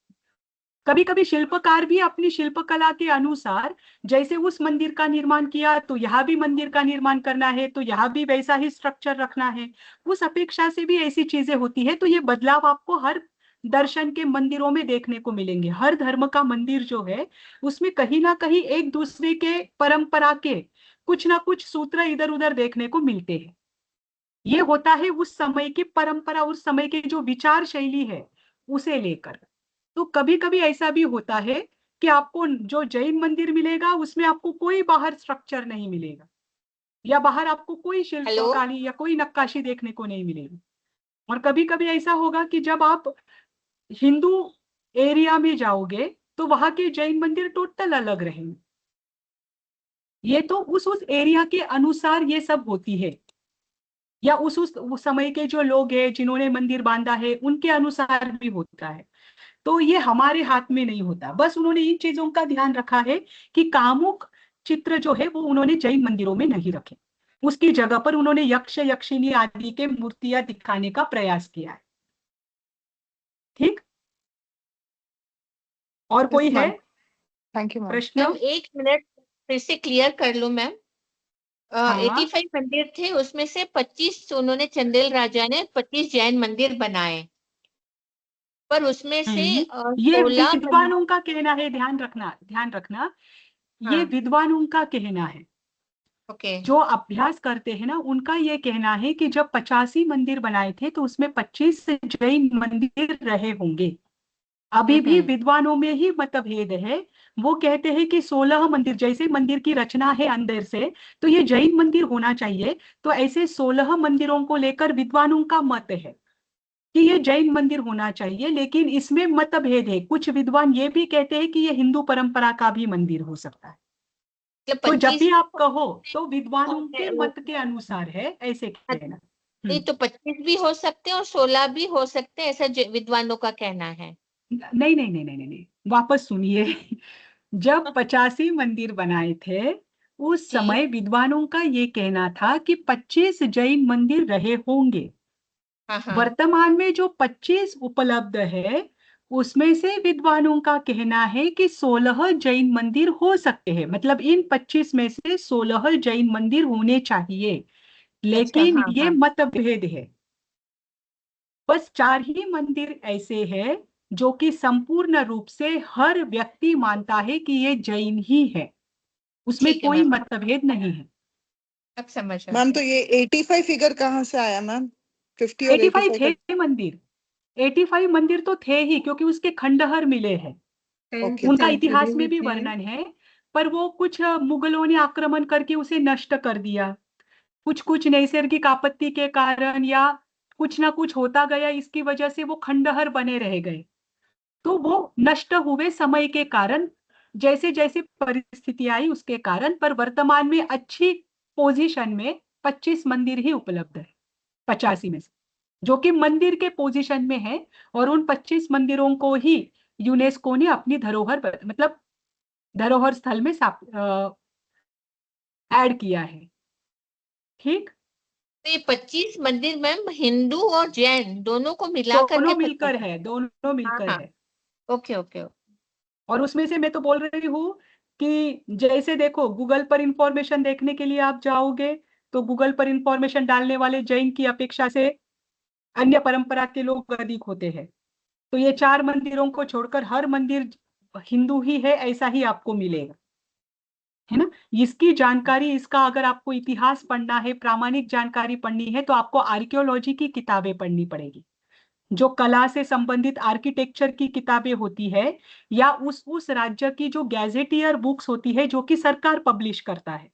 कभी कभी शिल्पकार भी अपनी शिल्पकला के अनुसार, जैसे उस मंदिर का निर्माण किया तो यहाँ भी मंदिर का निर्माण करना है, तो यहाँ भी वैसा ही स्ट्रक्चर रखना है, उस अपेक्षा से भी ऐसी चीजें होती है। तो ये बदलाव आपको हर दर्शन के मंदिरों में देखने को मिलेंगे। हर धर्म का मंदिर जो है उसमें कहीं ना कहीं एक दूसरे के परंपरा के कुछ ना कुछ सूत्र इधर उधर देखने को मिलते हैं। ये होता है उस समय की परंपरा, उस समय के जो विचार शैली है उसे लेकर। तो कभी कभी ऐसा भी होता है कि आपको जो जैन मंदिर मिलेगा उसमें आपको कोई बाहर स्ट्रक्चर नहीं मिलेगा, या बाहर आपको कोई शिल्पकारी या कोई नक्काशी देखने को नहीं मिलेगी। और कभी कभी ऐसा होगा कि जब आप हिंदू एरिया में जाओगे तो वहां के जैन मंदिर टोटल अलग रहेंगे। ये तो उस एरिया के अनुसार ये सब होती है, या उस समय के जो लोग हैं जिन्होंने मंदिर बांधा है उनके अनुसार भी होता है। तो ये हमारे हाथ में नहीं होता। बस उन्होंने इन चीजों का ध्यान रखा है कि कामुक चित्र जो है वो उन्होंने जैन मंदिरों में नहीं रखे, उसकी जगह पर उन्होंने यक्ष यक्षिणी आदि के मूर्तियां दिखाने का प्रयास किया है। ठीक, और कोई है थैंक यू मैम। प्रश्न? मैम एक मिनट फिर से क्लियर कर लूं मैम। हाँ। 85 मंदिर थे, उसमें से 25 उन्होंने चंदेल राजा ने 25 जैन मंदिर बनाए, पर उसमें से ये 16 विद्वानों का कहना है, ध्यान रखना ध्यान रखना, ये हाँ। विद्वानों का कहना है। ओके, जो अभ्यास करते हैं ना उनका ये कहना है कि जब 85 मंदिर बनाए थे तो उसमें 25 जैन मंदिर रहे होंगे। अभी भी विद्वानों में ही मतभेद है। वो कहते हैं कि 16 मंदिर, जैसे मंदिर की रचना है अंदर से तो ये जैन मंदिर होना चाहिए, तो ऐसे 16 मंदिरों को लेकर विद्वानों का मत है कि ये जैन मंदिर होना चाहिए। लेकिन इसमें मतभेद है, कुछ विद्वान ये भी कहते हैं कि ये हिंदू परंपरा का भी मंदिर हो सकता है। मतलब तो जब 25 भी आप कहो तो विद्वानों के मत के अनुसार है, ऐसे कहना। नहीं तो 25 भी हो सकते हैं और 16 भी हो सकते हैं, ऐसा विद्वानों का कहना है। नहीं नहीं नहीं नहीं नहीं, वापस सुनिए। जब 85 मंदिर बनाए थे उस समय विद्वानों का ये कहना था कि 25 जैन मंदिर रहे होंगे। हाँ। वर्तमान में जो 25 उपलब्ध है उसमें से विद्वानों का कहना है कि 16 जैन मंदिर हो सकते हैं, मतलब इन 25 में से 16 जैन मंदिर होने चाहिए। लेकिन हाँ, ये हाँ। मतभेद है। बस 4 ही मंदिर ऐसे हैं जो कि संपूर्ण रूप से हर व्यक्ति मानता है कि ये जैन ही है, उसमें ठीक है कोई मैम, मतभेद नहीं है। अब समझ आ मैम गया। तो ये 85 फिगर कहाँ से आया मैम? 50 और 85 85 थे मंदिर, 85 मंदिर तो थे ही, क्योंकि उसके खंडहर मिले हैं, 10th उनका century इतिहास में में भी थे। वर्णन है। पर वो कुछ मुगलों ने आक्रमण करके उसे नष्ट कर दिया, कुछ कुछ नैसर्गिक आपत्ति के कारण या कुछ ना कुछ होता गया, इसकी वजह से वो खंडहर बने रह गए। तो वो नष्ट हुए समय के कारण, जैसे जैसे परिस्थिति आई उसके कारण। पर वर्तमान में अच्छी पोजीशन में 25 मंदिर ही उपलब्ध है 85 में से, जो कि मंदिर के पोजीशन में है। और उन 25 मंदिरों को ही यूनेस्को ने अपनी धरोहर मतलब धरोहर स्थल में ऐड किया है। ठीक, तो ये 25 मंदिर मैम हिंदू और जैन दोनों को मिलाकर दोनों के मिलकर 25? है, दोनों मिलकर हाँ। है। ओके ओके, और उसमें से मैं तो बोल रही हूँ कि जैसे देखो गूगल पर इंफॉर्मेशन देखने के लिए आप जाओगे तो गूगल पर इंफॉर्मेशन डालने वाले जैन की अपेक्षा से अन्य परंपरा के लोग अधिक होते हैं। तो ये 4 मंदिरों को छोड़कर हर मंदिर हिंदू ही है ऐसा ही आपको मिलेगा, है ना। इसकी जानकारी, इसका अगर आपको इतिहास पढ़ना है, प्रामाणिक जानकारी पढ़नी है, तो आपको आर्कियोलॉजी की किताबें पढ़नी पड़ेगी। जो कला से संबंधित आर्किटेक्चर की किताबें होती है, या उस राज्य की जो गैजेटियर बुक्स होती है जो कि सरकार पब्लिश करता है,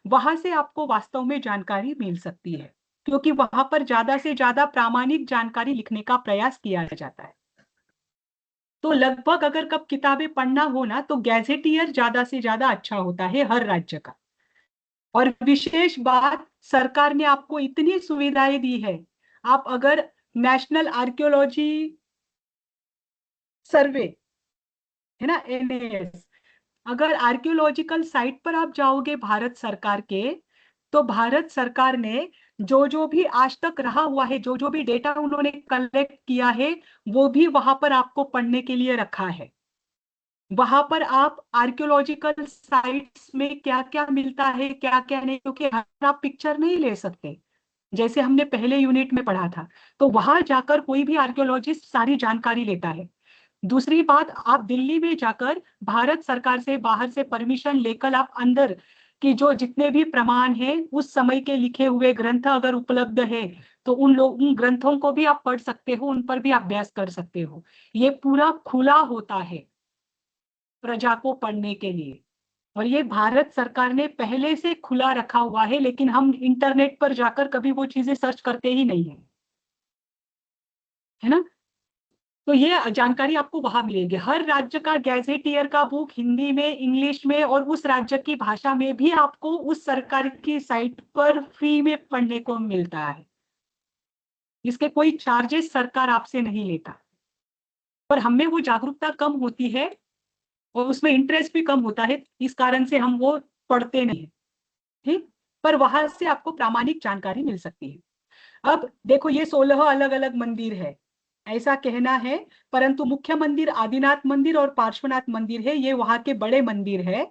वहां से आपको वास्तव में जानकारी मिल सकती है, क्योंकि वहां पर ज्यादा से ज्यादा प्रामाणिक जानकारी लिखने का प्रयास किया जाता है। तो लगभग अगर कब किताबें पढ़ना हो ना, तो गैजेटियर ज्यादा से ज्यादा अच्छा होता है हर राज्य का। और विशेष बात, सरकार ने आपको इतनी सुविधाएं दी है, आप अगर नेशनल आर्कियोलॉजी सर्वे, है ना, NAS, अगर आर्कियोलॉजिकल साइट पर आप जाओगे भारत सरकार के, तो भारत सरकार ने जो जो भी आज तक रहा हुआ है, जो जो भी डेटा उन्होंने कलेक्ट किया है, वो भी वहां पर आपको पढ़ने के लिए रखा है। वहां पर आप आर्कियोलॉजिकल साइट्स में क्या क्या मिलता है, क्या क्या नहीं, क्योंकि हर आप पिक्चर नहीं ले सकते, जैसे हमने पहले यूनिट में पढ़ा था। तो वहां जाकर कोई भी आर्कियोलॉजिस्ट सारी जानकारी लेता है। दूसरी बात, आप दिल्ली में जाकर भारत सरकार से बाहर से परमिशन लेकर आप अंदर की जो जितने भी प्रमाण हैं, उस समय के लिखे हुए ग्रंथ अगर उपलब्ध है, तो उन ग्रंथों को भी आप पढ़ सकते हो, उन पर भी अभ्यास कर सकते हो। ये पूरा खुला होता है प्रजा को पढ़ने के लिए, और ये भारत सरकार ने पहले से खुला रखा हुआ है, लेकिन हम इंटरनेट पर जाकर कभी वो चीजें सर्च करते ही नहीं है ना। तो ये जानकारी आपको वहां मिलेगी। हर राज्य का गैजेटियर का बुक हिंदी में, इंग्लिश में और उस राज्य की भाषा में भी आपको उस सरकार की साइट पर फ्री में पढ़ने को मिलता है। इसके कोई चार्जेस सरकार आपसे नहीं लेता, पर हमें वो जागरूकता कम होती है और उसमें इंटरेस्ट भी कम होता है, इस कारण से हम वो पढ़ते नहीं। ठीक, पर वहां से आपको प्रामाणिक जानकारी मिल सकती है। अब देखो, ये 16 अलग अलग मंदिर है ऐसा कहना है, परंतु मुख्य मंदिर आदिनाथ मंदिर और पार्श्वनाथ मंदिर है, ये वहां के बड़े मंदिर है।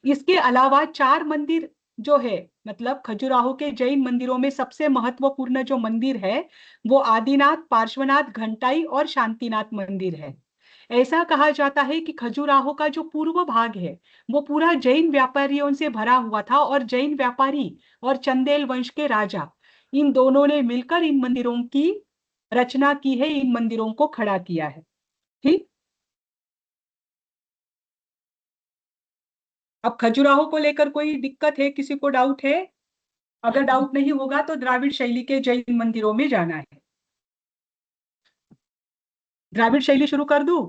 इसके अलावा 4 मंदिर जो है, मतलब खजुराहो के जैन मंदिरों में सबसे महत्वपूर्ण जो मंदिर है वो आदिनाथ, पार्श्वनाथ, घंटाई और शांतिनाथ मंदिर है। ऐसा कहा जाता है कि खजुराहो का जो पूर्व भाग है वो पूरा जैन व्यापारियों से भरा हुआ था, और जैन व्यापारी और चंदेल वंश के राजा, इन दोनों ने मिलकर इन मंदिरों की रचना की है, इन मंदिरों को खड़ा किया है। ठीक, अब खजुराहो को लेकर कोई दिक्कत है, किसी को डाउट है? अगर डाउट नहीं होगा तो द्राविड़ शैली के जैन मंदिरों में जाना है। द्राविड़ शैली शुरू कर दूं?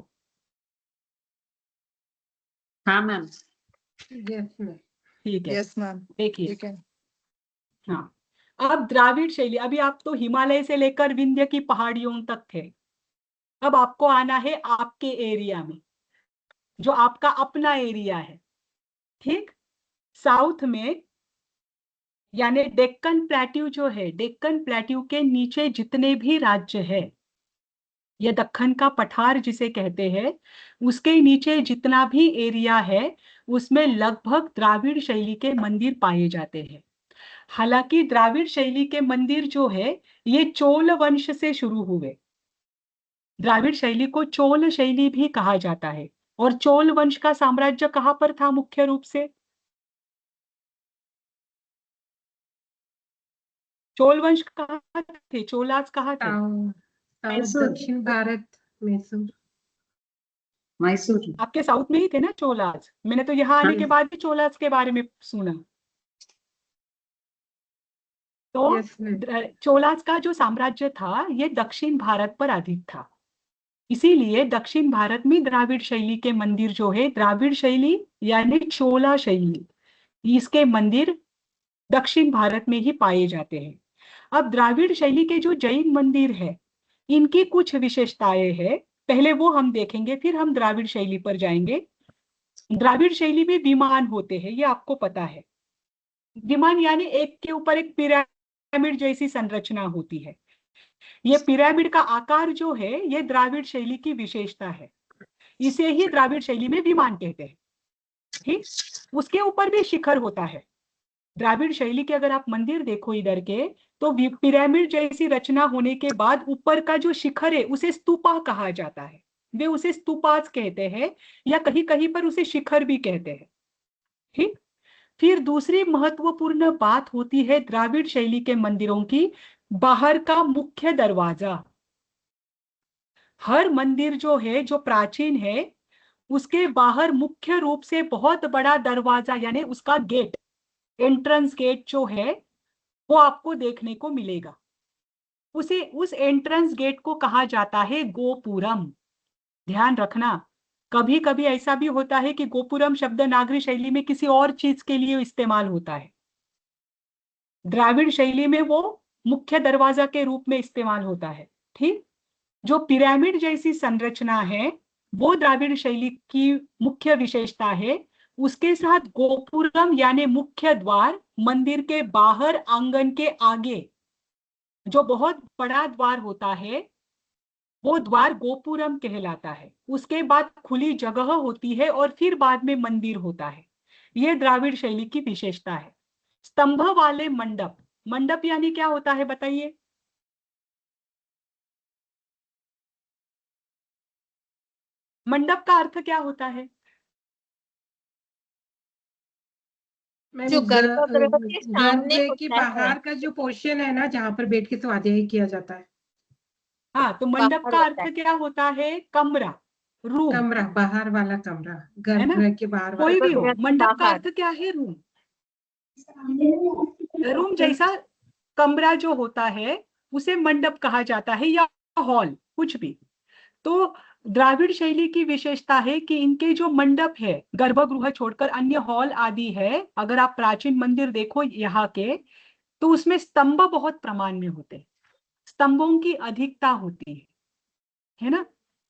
हाँ मैम। Yes ma'am. ठीक है, यस मैम, देखिए। ठीक है। हाँ, अब द्राविड़ शैली, अभी आप तो हिमालय से लेकर विंध्य की पहाड़ियों तक थे, अब आपको आना है आपके एरिया में, जो आपका अपना एरिया है। ठीक, साउथ में, यानी डेक्कन प्लेट्यू जो है, डेक्कन प्लेट्यू के नीचे जितने भी राज्य है, ये दक्कन का पठार जिसे कहते हैं, उसके नीचे जितना भी एरिया है उसमें लगभग द्राविड़ शैली के मंदिर पाए जाते हैं। हालांकि द्राविड़ शैली के मंदिर जो है ये चोल वंश से शुरू हुए। द्राविड़ शैली को चोल शैली भी कहा जाता है। और चोल वंश का साम्राज्य कहां पर था मुख्य रूप से? चोल वंश कहाँ थे, चोलास कहाँ थे? मैसूर। दक्षिण भारत, मैसूर। मैसूर। आपके साउथ में ही थे ना चोलास? मैंने तो यहाँ आने के बाद भी चोलास के बारे में सुना। तो यस मैम। चोलास का जो साम्राज्य था ये दक्षिण भारत पर अधिक था, इसीलिए दक्षिण भारत में द्राविड़ शैली के मंदिर जो है, द्राविड़ शैली यानी चोला शैली, इसके मंदिर दक्षिण भारत में ही पाए जाते हैं। अब द्राविड़ शैली के जो जैन मंदिर है इनकी कुछ विशेषताएं हैं, पहले वो हम देखेंगे, फिर हम द्राविड़ शैली पर जाएंगे। द्राविड़ शैली में विमान होते हैं, ये आपको पता है। विमान यानी एक के ऊपर एक पिरामिड जैसी संरचना होती है। ये पिरामिड का आकार जो है ये द्राविड़ शैली की विशेषता है। इसे ही द्राविड़ शैली में विमान कहते हैं। ठीक, उसके ऊपर भी शिखर होता है। द्राविड़ शैली के अगर आप मंदिर देखो इधर के, तो पिरामिड जैसी रचना होने के बाद ऊपर का जो शिखर है उसे स्तूपा कहा जाता है। वे उसे स्तूपास कहते हैं या कहीं कहीं पर उसे शिखर भी कहते हैं। ठीक, फिर दूसरी महत्वपूर्ण बात होती है द्राविड़ शैली के मंदिरों की बाहर का मुख्य दरवाजा। हर मंदिर जो है, जो प्राचीन है, उसके बाहर मुख्य रूप से बहुत बड़ा दरवाजा यानी उसका गेट, एंट्रेंस गेट जो है वो आपको देखने को मिलेगा। उस एंट्रेंस गेट को कहा जाता है गोपुरम। ध्यान रखना, कभी कभी ऐसा भी होता है कि गोपुरम शब्द नागरी शैली में किसी और चीज के लिए इस्तेमाल होता है, द्राविड़ शैली में वो मुख्य दरवाजा के रूप में इस्तेमाल होता है। ठीक, जो पिरामिड जैसी संरचना है वो द्राविड़ शैली की मुख्य विशेषता है। उसके साथ गोपुरम यानी मुख्य द्वार, मंदिर के बाहर आंगन के आगे जो बहुत बड़ा द्वार होता है वो द्वार गोपुरम कहलाता है। उसके बाद खुली जगह होती है और फिर बाद में मंदिर होता है। यह द्राविड़ शैली की विशेषता है। स्तंभ वाले मंडप, मंडप यानी क्या होता है बताइए? मंडप का अर्थ क्या होता है? मैम, जो गर्भगृह के सामने गर्भ के होता है। बाहर का जो पोर्शन है ना, जहाँ पर बैठ के स्वाध्याय किया जाता है। हाँ, तो मंडप बाहर का होता अर्थ है। क्या होता है? कमरा, रूम, कमरा, बाहर वाला कमरा, है ना? गर्भगृह के बाहर वाला कोई भी हो, गर्भगृह के मंडप का बाहर। अर्थ क्या है? रूम। रूम जैसा कमरा जो होता है उसे मंडप कहा जाता है, या हॉल, कुछ भी। तो द्राविड़ शैली की विशेषता है कि इनके जो मंडप है, गर्भगृह छोड़कर अन्य हॉल आदि है, अगर आप प्राचीन मंदिर देखो यहाँ के, तो उसमें स्तंभ बहुत प्रमाण में होते हैं, स्तंभों की अधिकता होती है ना?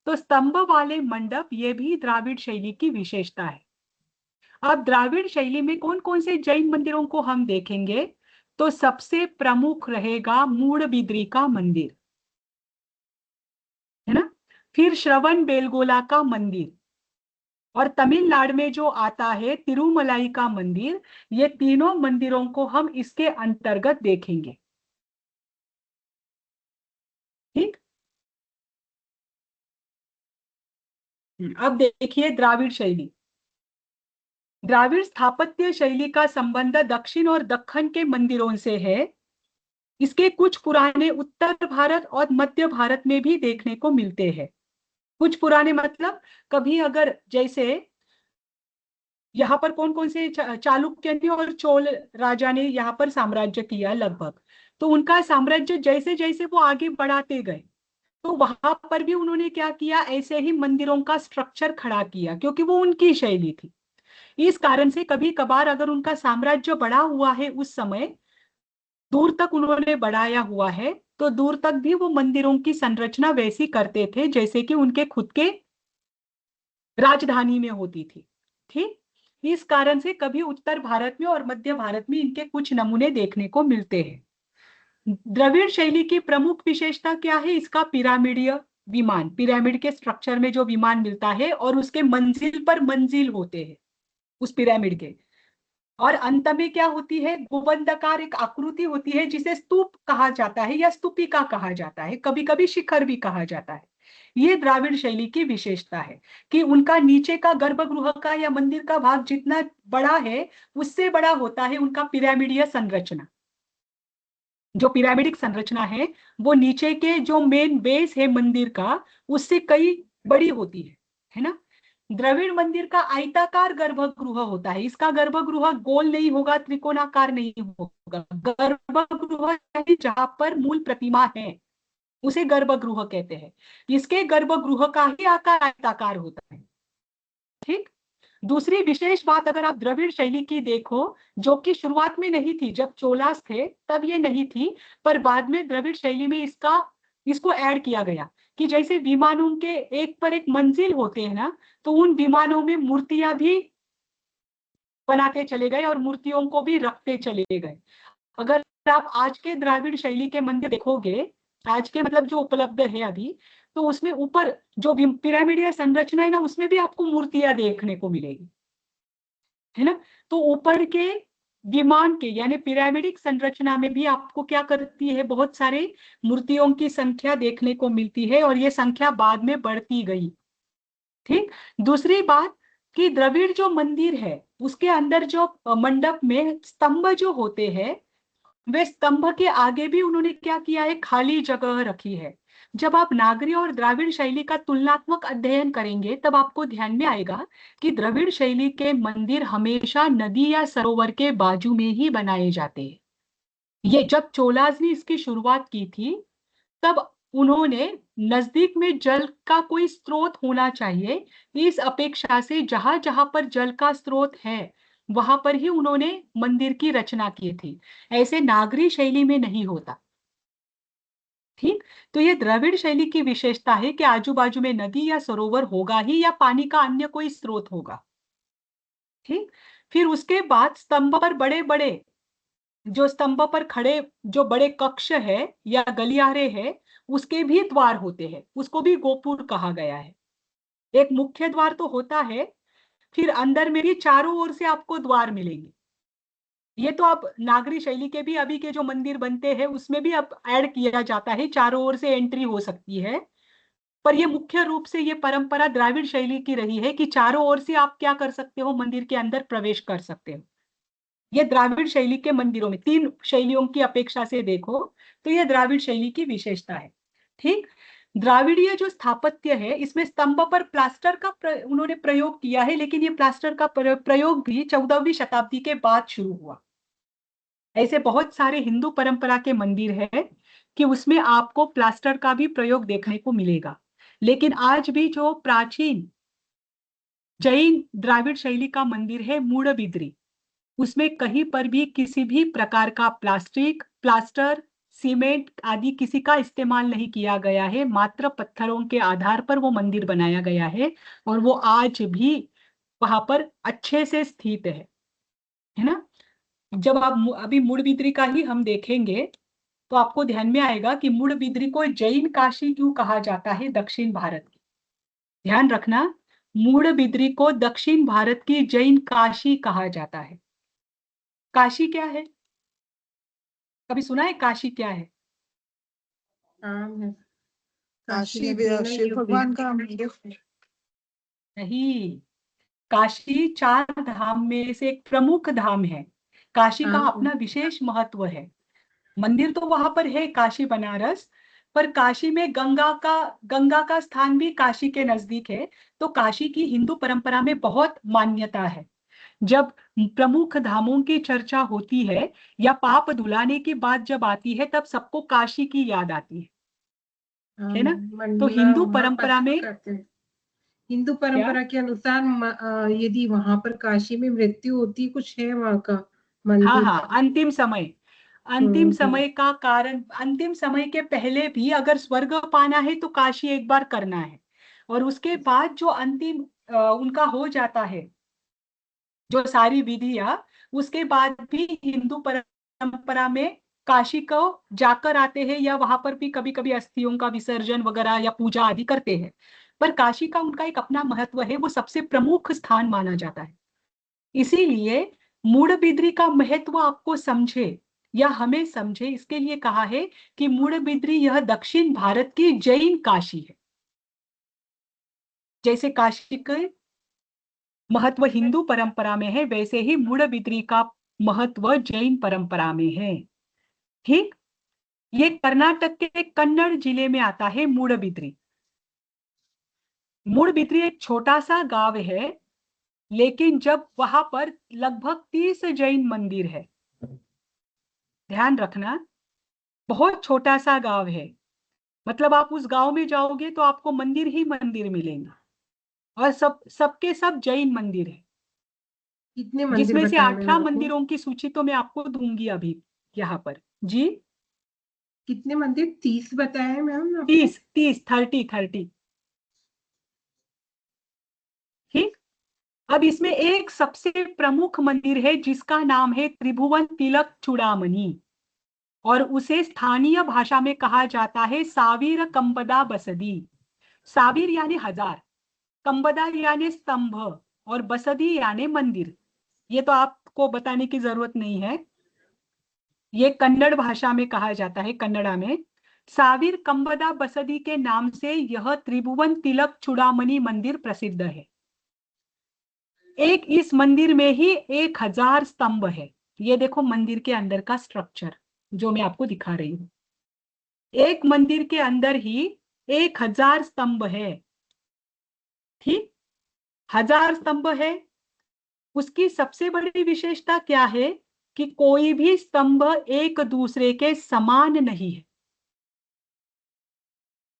तो स्तंभ वाले मंडप ये भी द्राविड़ शैली की विशेषता है। अब द्राविड़ शैली में कौन कौन से जैन मंदिरों को हम देखेंगे, तो सबसे प्रमुख रहेगा मूडबिद्री का मंदिर, है ना? फिर श्रवण बेलगोला का मंदिर, और तमिलनाडु में जो आता है तिरुमलाई का मंदिर। ये तीनों मंदिरों को हम इसके अंतर्गत देखेंगे। ठीक, अब देखिए द्राविड़ शैली। द्राविड़ स्थापत्य शैली का संबंध दक्षिण और दक्कन के मंदिरों से है। इसके कुछ पुराने उत्तर भारत और मध्य भारत में भी देखने को मिलते हैं। कुछ पुराने मतलब, कभी अगर जैसे यहाँ पर कौन कौन से चालुक्य ने और चोल राजा ने यहाँ पर साम्राज्य किया लगभग, तो उनका साम्राज्य जैसे जैसे वो आगे बढ़ाते गए, तो वहां पर भी उन्होंने क्या किया, ऐसे ही मंदिरों का स्ट्रक्चर खड़ा किया, क्योंकि वो उनकी शैली थी। इस कारण से कभी कभार अगर उनका साम्राज्य बड़ा हुआ है, उस समय दूर तक उन्होंने बढ़ाया हुआ है, तो दूर तक भी वो मंदिरों की संरचना वैसी करते थे जैसे कि उनके खुद के राजधानी में होती थी। ठीक, इस कारण से कभी उत्तर भारत में और मध्य भारत में इनके कुछ नमूने देखने को मिलते हैं। द्रविड़ शैली की प्रमुख विशेषता क्या है? इसका पिरामिडीय विमान, पिरामिड के स्ट्रक्चर में जो विमान मिलता है और उसके मंजिल पर मंजिल होते हैं उस पिरामिड के, और अंत में क्या होती है, गुंबदाकार एक आकृति होती है जिसे स्तूप कहा जाता है या स्तूपिका कहा जाता है, कभी कभी शिखर भी कहा जाता है। ये द्राविड़ शैली की विशेषता है कि उनका नीचे का गर्भगृह का या मंदिर का भाग जितना बड़ा है, उससे बड़ा होता है उनका पिरामिडीय संरचना। जो पिरामिडिक संरचना है वो नीचे के जो मेन बेस है मंदिर का, उससे कई बड़ी होती है ना? द्रविड़ मंदिर का आयताकार गर्भगृह होता है। इसका गर्भगृह गोल नहीं होगा, त्रिकोणाकार नहीं होगा। गर्भगृह यानी जहां पर मूल प्रतिमा है उसे गर्भगृह कहते हैं। इसके गर्भगृह का ही आकार आयताकार होता है। ठीक, दूसरी विशेष बात अगर आप द्रविड़ शैली की देखो, जो कि शुरुआत में नहीं थी, जब चोलास थे तब ये नहीं थी, पर बाद में द्रविड़ शैली में इसको ऐड किया गया कि जैसे विमानों के एक पर एक मंजिल होते हैं ना, तो उन विमानों में मूर्तियां भी बनाते चले गए और मूर्तियों को भी रखते चले गए। अगर आप आज के द्राविड़ शैली के मंदिर देखोगे आज के मतलब जो उपलब्ध है अभी, तो उसमें ऊपर जो पिरामिडीय संरचना है ना, उसमें भी आपको मूर्तियां देखने को मिलेगी, है ना। तो ऊपर के विमान के यानी पिरामिडिक संरचना में भी आपको क्या करती है, बहुत सारे मूर्तियों की संख्या देखने को मिलती है, और ये संख्या बाद में बढ़ती गई। ठीक। दूसरी बात कि द्रविड़ जो मंदिर है उसके अंदर जो मंडप में स्तंभ जो होते हैं, वे स्तंभ के आगे भी उन्होंने क्या किया है, खाली जगह रखी है। जब आप नागरी और द्राविड़ शैली का तुलनात्मक अध्ययन करेंगे तब आपको ध्यान में आएगा कि द्रविड़ शैली के मंदिर हमेशा नदी या सरोवर के बाजू में ही बनाए जाते हैं। ये जब चोलाज ने इसकी शुरुआत की थी तब उन्होंने नजदीक में जल का कोई स्रोत होना चाहिए, इस अपेक्षा से जहां जहां पर जल का स्रोत है वहां पर ही उन्होंने मंदिर की रचना की थी। ऐसे नागरी शैली में नहीं होता। ठीक। तो ये द्रविड़ शैली की विशेषता है कि आजू बाजू में नदी या सरोवर होगा ही, या पानी का अन्य कोई स्रोत होगा। ठीक। फिर उसके बाद स्तंभ पर बड़े बड़े जो स्तंभ पर खड़े जो बड़े कक्ष है या गलियारे है, उसके भी द्वार होते हैं, उसको भी गोपुर कहा गया है। एक मुख्य द्वार तो होता है, फिर अंदर में भी चारों ओर से आपको द्वार मिलेंगे। ये तो आप नागरी शैली के भी अभी के जो मंदिर बनते हैं उसमें भी अब ऐड किया जाता है, चारों ओर से एंट्री हो सकती है। पर ये मुख्य रूप से ये परंपरा द्राविड़ शैली की रही है कि चारों ओर से आप क्या कर सकते हो, मंदिर के अंदर प्रवेश कर सकते हो। ये द्राविड़ शैली के मंदिरों में, तीन शैलियों की अपेक्षा से देखो तो ये द्राविड़ शैली की विशेषता है। ठीक। द्राविड़ीय जो स्थापत्य है इसमें स्तंभ पर प्लास्टर का उन्होंने प्रयोग किया है, लेकिन ये प्लास्टर का प्रयोग भी 14वीं शताब्दी के बाद शुरू हुआ। ऐसे बहुत सारे हिंदू परंपरा के मंदिर है कि उसमें आपको प्लास्टर का भी प्रयोग देखने को मिलेगा। लेकिन आज भी जो प्राचीन जैन द्राविड़ शैली का मंदिर है मूडबिद्री, उसमें कहीं पर भी किसी भी प्रकार का प्लास्टर, सीमेंट आदि किसी का इस्तेमाल नहीं किया गया है। मात्र पत्थरों के आधार पर वो मंदिर बनाया गया है, और वो आज भी वहां पर अच्छे से स्थित है ना। जब आप अभी मूडबिद्री का ही हम देखेंगे तो आपको ध्यान में आएगा कि मूडबिद्री को जैन काशी क्यों कहा जाता है दक्षिण भारत की। ध्यान रखना, मूडबिद्री को दक्षिण भारत की जैन काशी कहा जाता है। काशी क्या है, कभी सुना है काशी क्या है? नाम है काशी काशी भी देना शिव भगवान का मंदिर है। नहीं, काशी 4 धाम में से एक प्रमुख धाम है। काशी का अपना विशेष महत्व है। मंदिर तो वहां पर है काशी बनारस, पर काशी में गंगा का स्थान भी काशी के नजदीक है। तो काशी की हिंदू परंपरा में बहुत मान्यता है। जब प्रमुख धामों की चर्चा होती है या पाप धुलाने की बात जब आती है तब सबको काशी की याद आती है ना। तो हिंदू परंपरा में हिंदू परंपरा के अनुसार यदि वहां पर काशी में मृत्यु होती, कुछ है वहां का मंदिर। हाँ, अंतिम समय का कारण, अंतिम समय के पहले भी अगर स्वर्ग पाना है तो काशी एक बार करना है, और उसके बाद जो अंतिम उनका हो जाता है जो सारी विधियां, उसके बाद भी हिंदू परंपरा में काशी को जाकर आते हैं, या वहां पर भी कभी कभी अस्थियों का विसर्जन वगैरह या पूजा आदि करते हैं। पर काशी का उनका एक अपना महत्व है, वो सबसे प्रमुख स्थान माना जाता है। इसीलिए मूडबिद्री का महत्व आपको समझे या हमें समझे, इसके लिए कहा है कि मूडबिद्री यह दक्षिण भारत की जैन काशी है। जैसे काशी के महत्व हिंदू परंपरा में है, वैसे ही मूडबिद्री का महत्व जैन परंपरा में है। ठीक। ये कर्नाटक के कन्नड़ जिले में आता है मूडबिद्री। मूडबिद्री एक छोटा सा गांव है, लेकिन जब वहां पर लगभग 30 जैन मंदिर है। ध्यान रखना, बहुत छोटा सा गांव है, मतलब आप उस गांव में जाओगे तो आपको मंदिर ही मंदिर मिलेंगे, और सबके सब जैन मंदिर है। कितने मंदिर जिसमें से बताए 18 मैम आपने? मंदिरों की सूची तो मैं आपको दूंगी अभी यहाँ पर। जी, कितने मंदिर? 30 बताए मैम आपने? 30 ठीक। अब इसमें एक सबसे प्रमुख मंदिर है जिसका नाम है त्रिभुवन तिलक चूड़ामणि। और उसे स्थानीय भाषा में कहा जाता है सावीर कंबदा बसदी। सावीर यानी हजार, कंबदा यानी स्तंभ, और बसदी यानी मंदिर। ये तो आपको बताने की जरूरत नहीं है, ये कन्नड़ भाषा में कहा जाता है, कन्नड़ा में। सावीर कंबदा बसदी के नाम से यह त्रिभुवन तिलक चूड़ामणि मंदिर प्रसिद्ध है। इस मंदिर में ही 1000 स्तंभ है। ये देखो मंदिर के अंदर का स्ट्रक्चर जो मैं आपको दिखा रही हूँ। एक मंदिर के अंदर ही 1000 स्तंभ है, ठीक, 1000 स्तंभ है। उसकी सबसे बड़ी विशेषता क्या है कि कोई भी स्तंभ एक दूसरे के समान नहीं है।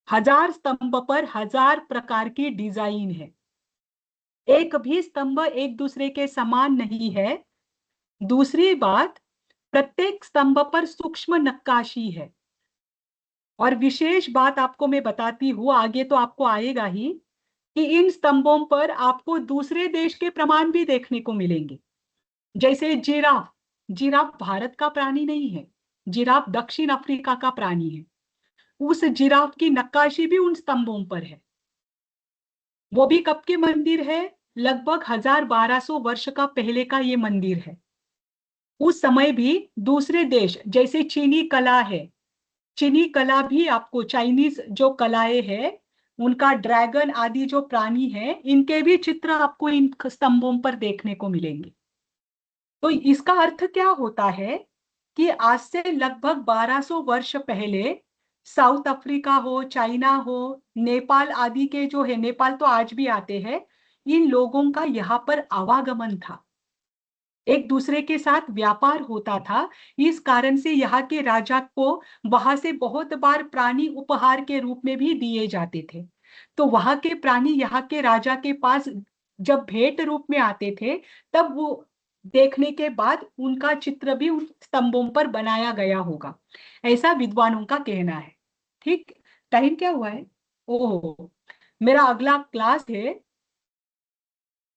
1000 स्तंभ पर 1000 प्रकार की डिजाइन है, एक भी स्तंभ एक दूसरे के समान नहीं है। दूसरी बात, प्रत्येक स्तंभ पर सूक्ष्म नक्काशी है। और विशेष बात आपको मैं बताती हूं, आगे तो आपको आएगा ही, कि इन स्तंभों पर आपको दूसरे देश के प्रमाण भी देखने को मिलेंगे। जैसे जिराफ, जिराफ भारत का प्राणी नहीं है, जिराफ दक्षिण अफ्रीका का प्राणी है। उस जिराफ की नक्काशी भी उन स्तंभों पर है। वो भी कब के मंदिर है? लगभग 1200 वर्ष का पहले का ये मंदिर है। उस समय भी दूसरे देश, जैसे चीनी कला है, चीनी कला भी आपको, चाइनीज जो कलाएं हैं, उनका ड्रैगन आदि जो प्राणी है, इनके भी चित्र आपको इन स्तंभों पर देखने को मिलेंगे। तो इसका अर्थ क्या होता है कि आज से लगभग 1200 वर्ष पहले साउथ अफ्रीका हो, चाइना हो, नेपाल आदि के जो है, नेपाल तो आज भी आते हैं, इन लोगों का यहाँ पर आवागमन था, एक दूसरे के साथ व्यापार होता था। इस कारण से यहाँ के राजा को वहां से बहुत बार प्राणी उपहार के रूप में भी दिए जाते थे। तो वहां के प्राणी यहाँ के राजा के पास जब भेंट रूप में आते थे, तब वो देखने के बाद उनका चित्र भी उन स्तंभों पर बनाया गया होगा, ऐसा विद्वानों का कहना है। ठीक, टाइम क्या हुआ है? ओह, मेरा अगला क्लास है,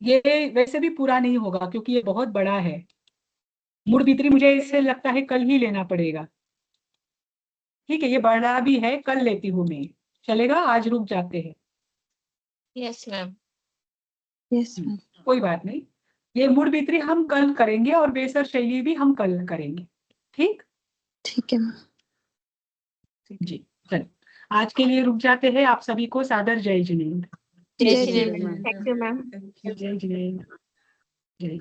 ये वैसे भी पूरा नहीं होगा क्योंकि ये बहुत बड़ा है। मूड भीतरी मुझे इससे लगता है कल ही लेना पड़ेगा। ठीक है, ये बड़ा भी है, कल लेती हूँ मैं, चलेगा? आज रुक जाते हैं। Yes ma'am. Yes, ma'am. कोई बात नहीं, ये मूड भीतरी हम कल करेंगे और बेसर शैली भी हम कल करेंगे। ठीक, ठीक है मैम। जी, चलो आज के लिए रुक जाते हैं। आप सभी को सादर जय जिनेंद्र। जय जय Shri Shri Ram. Thank you ma'am. जय जिनेंद्र, जय।